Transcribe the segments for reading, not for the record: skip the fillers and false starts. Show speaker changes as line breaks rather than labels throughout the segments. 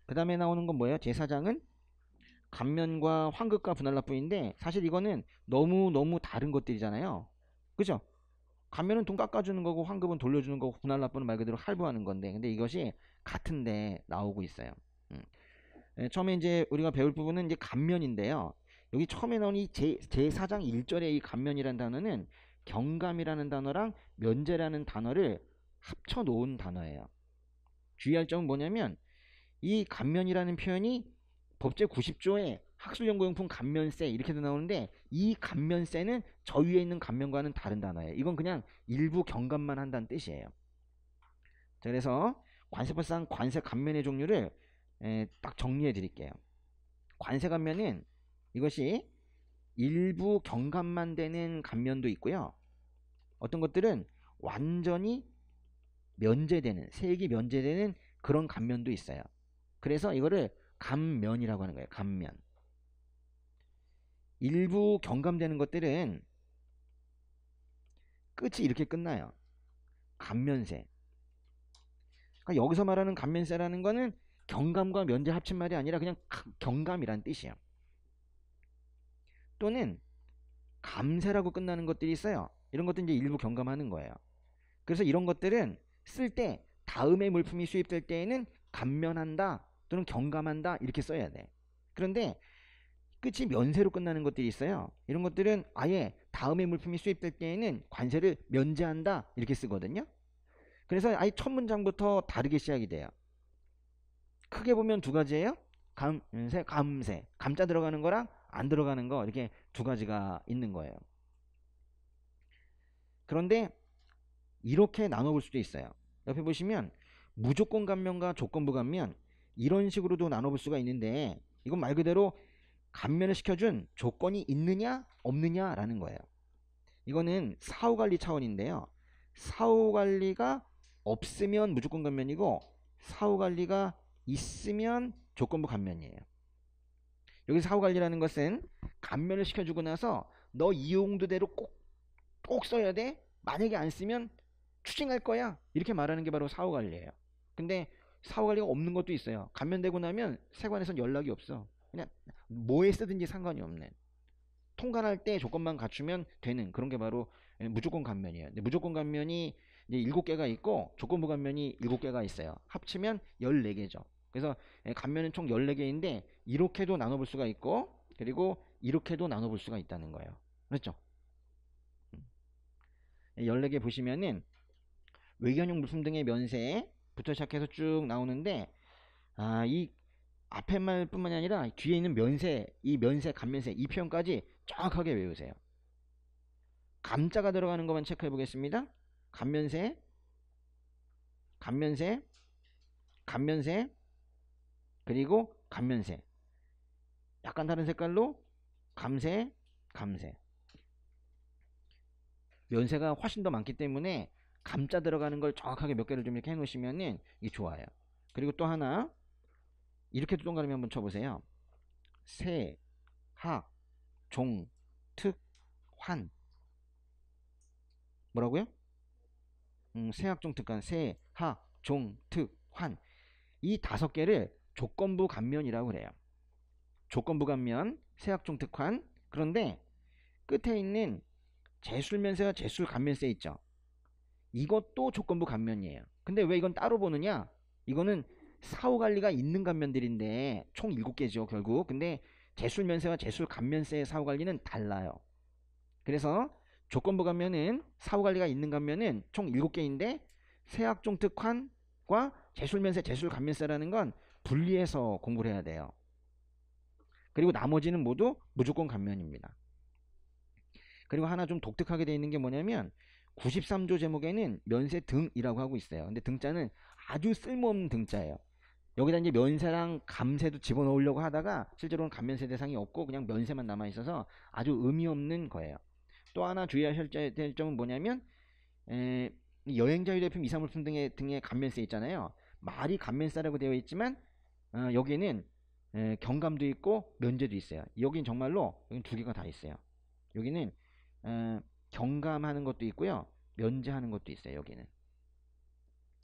그 다음에 나오는 건 뭐예요? 제사장은 감면과 환급과 분할납부인데 사실 이거는 너무 다른 것들이잖아요. 그죠? 감면은 돈 깎아주는 거고 환급은 돌려주는 거고 분할납부는 말 그대로 할부하는 건데 근데 이것이 같은데 나오고 있어요. 음. 처음에 이제 우리가 배울 부분은 이제 감면인데요. 여기 처음에 나온 이 제4장 1절의 이 감면이라는 단어는 경감이라는 단어랑 면제라는 단어를 합쳐 놓은 단어예요. 주의할 점은 뭐냐면 이 감면이라는 표현이 법제 90조에 학술연구용품 감면세 이렇게도 나오는데 이 감면세는 저 위에 있는 감면과는 다른 단어예요. 이건 그냥 일부 경감만 한다는 뜻이에요. 자, 그래서 관세법상 관세 감면의 종류를 딱 정리해 드릴게요. 관세 감면은 이것이 일부 경감만 되는 감면도 있고요. 어떤 것들은 완전히 면제되는 세액이 면제되는 그런 감면도 있어요. 그래서 이거를 감면이라고 하는 거예요. 감면. 일부 경감되는 것들은 끝이 이렇게 끝나요. 감면세. 그러니까 여기서 말하는 감면세라는 거는 경감과 면제 합친 말이 아니라 그냥 경감이란 뜻이에요. 또는 감세라고 끝나는 것들이 있어요. 이런 것도 이제 일부 경감하는 거예요. 그래서 이런 것들은 쓸 때 다음에 물품이 수입될 때에는 감면한다 또는 경감한다 이렇게 써야 돼. 그런데 끝이 면세로 끝나는 것들이 있어요. 이런 것들은 아예 다음에 물품이 수입될 때에는 관세를 면제한다 이렇게 쓰거든요. 그래서 아예 첫 문장부터 다르게 시작이 돼요. 크게 보면 두 가지예요. 감세, 감세. 감자 들어가는 거랑 안 들어가는 거 이렇게 두 가지가 있는 거예요. 그런데 이렇게 나눠볼 수도 있어요. 옆에 보시면 무조건 감면과 조건부 감면 이런 식으로도 나눠볼 수가 있는데 이건 말 그대로 감면을 시켜준 조건이 있느냐 없느냐라는 거예요. 이거는 사후관리 차원인데요. 사후관리가 없으면 무조건 감면이고 사후관리가 있으면 조건부 감면이에요. 여기서 사후관리라는 것은 감면을 시켜주고 나서 너 이용도대로 꼭 써야 돼. 만약에 안 쓰면 추징할 거야. 이렇게 말하는 게 바로 사후관리예요. 근데 사후관리가 없는 것도 있어요. 감면되고 나면 세관에선 연락이 없어. 그냥 뭐에 쓰든지 상관이 없는. 통관할 때 조건만 갖추면 되는 그런 게 바로 무조건 감면이에요. 근데 무조건 감면이 이제 7개가 있고 조건부 감면이 7개가 있어요. 합치면 14개죠. 그래서 감면은 총 14개인데 이렇게도 나눠볼 수가 있고 그리고 이렇게도 나눠볼 수가 있다는 거예요. 그렇죠? 14개 보시면은 외견용 물품 등의 면세부터 시작해서 쭉 나오는데 이 앞에 말뿐만이 아니라 뒤에 있는 면세, 이 면세, 감면세 이 표현까지 정확하게 외우세요. 감자가 들어가는 것만 체크해 보겠습니다. 감면세, 감면세, 감면세, 그리고 감면세. 약간 다른 색깔로 감세, 감세. 면세가 훨씬 더 많기 때문에 감자 들어가는 걸 정확하게 몇 개를 좀 이렇게 해 놓으시면은 이게 좋아요. 그리고 또 하나 이렇게 동그라미 한번 쳐보세요. 세, 학, 종, 특, 환. 뭐라고요? 세학종 특관, 세, 학, 종, 특, 환. 이 5개를 조건부 감면이라고 그래요. 조건부 감면, 세학종 특환. 그런데 끝에 있는 제술면세와 제술감면세 있죠. 이것도 조건부 감면이에요. 근데 왜 이건 따로 보느냐? 이거는 사후관리가 있는 감면들인데 총 7개죠 결국. 근데 제술면세와 제술감면세의 사후관리는 달라요. 그래서 조건부 감면은 사후관리가 있는 감면은 총 7개인데 세학종 특환과 제술면세 제술감면세라는 건 분리해서 공부를 해야 돼요. 그리고 나머지는 모두 무조건 감면입니다. 그리고 하나 좀 독특하게 되어 있는 게 뭐냐면 93조 제목에는 면세 등이라고 하고 있어요. 근데 등자는 아주 쓸모없는 등자예요. 여기다 이제 면세랑 감세도 집어넣으려고 하다가 실제로는 감면세 대상이 없고 그냥 면세만 남아 있어서 아주 의미 없는 거예요. 또 하나 주의하셔야 될 점은 뭐냐면 에, 여행자 유류품 이사물품 등의 감면세 있잖아요. 말이 감면세라고 되어 있지만 여기는 경감도 있고 면제도 있어요. 여긴 정말로 여긴 두 개가 다 있어요. 여기는 어, 경감하는 것도 있고요. 면제하는 것도 있어요. 여기는.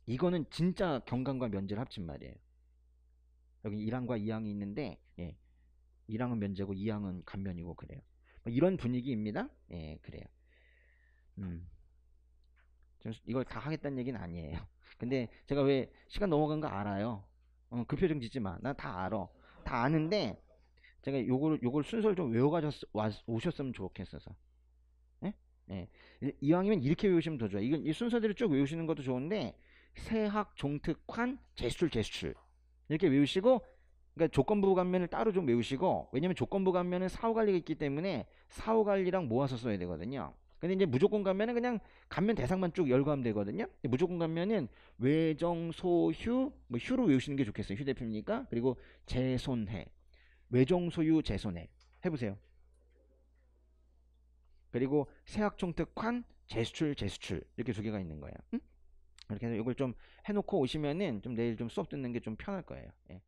이거는 진짜 경감과 면제를 합친 말이에요. 여기 1항과 2항이 있는데, 예, 1항은 면제고 2항은 감면이고 그래요. 뭐 이런 분위기입니다. 예, 그래요. 음, 이걸 다 하겠다는 얘기는 아니에요. 근데 제가 왜 시간 넘어간 거 알아요. 그 표정 짓지 마. 나 다 알아. 다 아는데 제가 요걸 순서를 좀 오셨으면 좋겠어서. 예? 예. 이왕이면 이렇게 외우시면 더 좋아요. 이건 이 순서대로 쭉 외우시는 것도 좋은데 세학, 종특환, 제수출, 제수출 이렇게 외우시고, 그러니까 조건부 감면을 따로 좀 외우시고, 왜냐면 조건부 감면은 사후 관리가 있기 때문에 사후 관리랑 모아서 써야 되거든요. 근데 이제 무조건 감면은 그냥 감면 대상만 쭉 열거하면 되거든요. 무조건 감면은 외정, 소휴, 뭐 휴로 외우시는 게 좋겠어요. 휴대표입니까? 그리고 재손해, 외정, 소유, 재손해 해보세요. 그리고 세학총특환, 재수출, 재수출 이렇게 두 개가 있는 거예요. 응? 이렇게 해서 이걸 좀 해놓고 오시면은 좀 내일 좀 수업 듣는 게 좀 편할 거예요. 예.